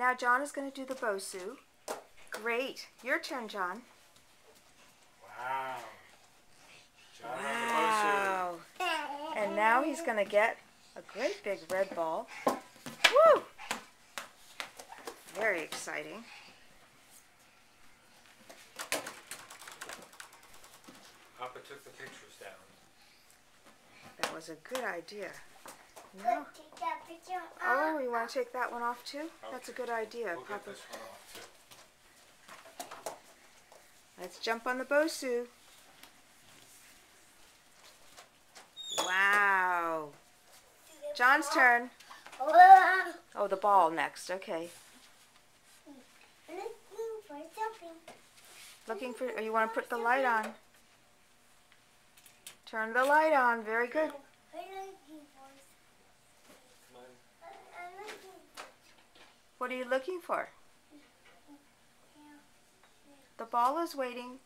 Now John is going to do the Bosu. Great. Your turn, John. Wow. John Wow. And now he's going to get a great big red ball. Woo! Very exciting. Papa took the pictures down. That was a good idea. No. Oh, you want to take that one off too? Okay. That's a good idea. We'll Papa. get this one off too. Let's jump on the Bosu. Wow. John's turn. Oh, the ball next. Okay. Looking for, you want to put the light on. Turn the light on. Very good. What are you looking for? The ball is waiting.